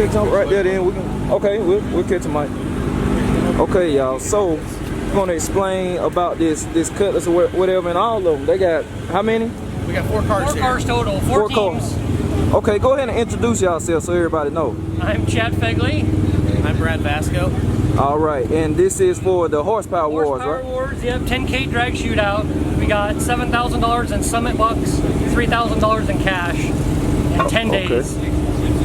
Mike jump right there then. We can, okay, we'll catch a mic. Okay, y'all, so we're gonna explain about this Cutlass or whatever, and all of them. They got how many? We got 4 cars here. 4 cars total, 4 teams. Cars. Okay, go ahead and introduce yourself so everybody know. I'm Chad Fegley. I'm Brad Vasco. All right, and this is for the Horsepower Wars, right? Horsepower Wars, yep, 10K drag shootout. We got $7,000 in Summit bucks, $3,000 in cash, in 10 days.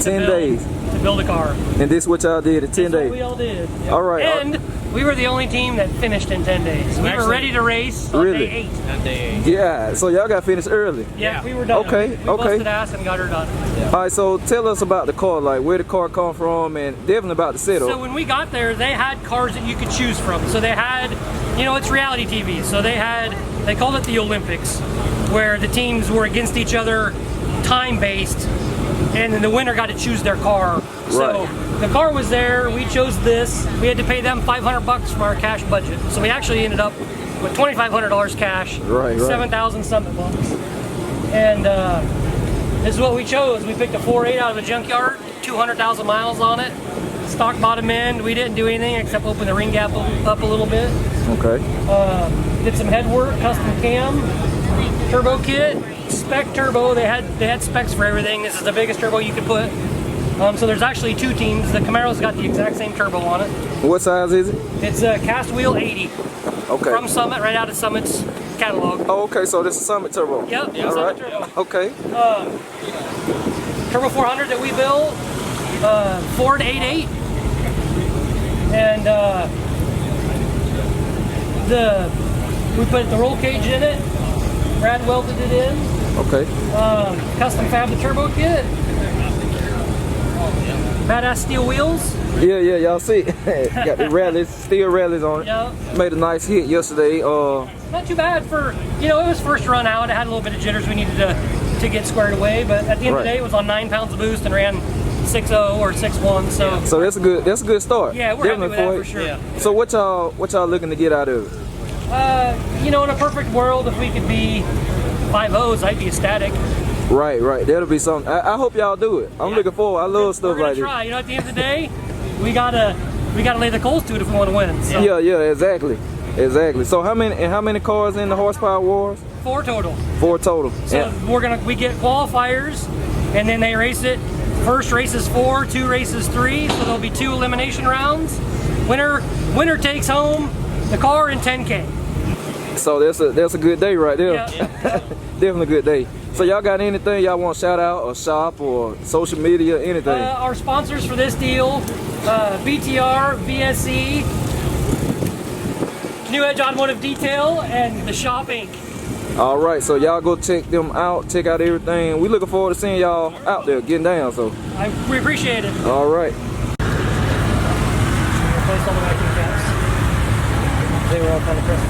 10 days. To build a car. And this is what y'all did in 10 days? What we all did. Yep. All right. And we were the only team that finished in 10 days. We were ready to race on day 8. On day 8. Yeah, so y'all got finished early. Yeah, we were done. Okay, We busted ass and got her done. Yeah. All right, so tell us about the car, like where the car come from, and definitely about the setup. So when we got there, they had cars that you could choose from. So they had, you know, it's reality TV. So they called it the Olympics, where the teams were against each other, time-based, and then the winner got to choose their car. So the car was there, we chose this. We had to pay them $500 from our cash budget. So we actually ended up with $2,500 cash, 7,000 Summit bucks. And this is what we chose. We picked a 4.8 out of the junkyard, 200,000 miles on it. Stock bottom end, we didn't do anything except open the ring gap up a little bit. Okay. Did some head work, custom cam, turbo kit, spec turbo. They had specs for everything. This is the biggest turbo you could put. So there's actually 2 teams. The Camaro's got the exact same turbo on it. What size is it? It's a cast wheel 80. Okay. From Summit, right out of Summit's catalog. Oh, okay, so this is Summit turbo. Yep, all Summit right. turbo. Okay. Turbo 400 that we built, Ford 88. And we put the roll cage in it. Brad welded it in. Okay. Custom fab the turbo kit. Badass steel wheels. Yeah, y'all see. Got the rallies, steel rallies on it. Yep. Made a nice hit yesterday. Not too bad for, you know, it was first run out. It had a little bit of jitters we needed to get squared away, but at the end of the day, it was on 9 pounds of boost and ran 6.0 or 6.1. So that's a good start. Yeah, we're happy with that for sure. Yeah. So what y'all looking to get out of it? You know, in a perfect world, if we could be 5.0s, I'd be ecstatic. Right. That'll be something. I hope y'all do it. I'm looking forward. I love stuff like this. We're gonna try. You know, at the end of the day, we gotta lay the coals to it if we want to win. So. Yeah, exactly. So how many cars in the Horsepower Wars? 4 total. 4 total. So we get qualifiers, and then they race it. First race is 4, 2 races 3. So there'll be 2 elimination rounds. Winner takes home the car in 10K. So that's a good day right there. Yeah. Definitely a good day. So y'all got anything y'all want to shout out or shop or social media, anything? Our sponsors for this deal, BTR, VSE, New Edge Automotive Detail, and the Shop Inc. All right, so y'all go check them out, check out everything. We looking forward to seeing y'all out there getting down. So we appreciate it. All right. Replace all the vacuum caps. They were all kind of pressed.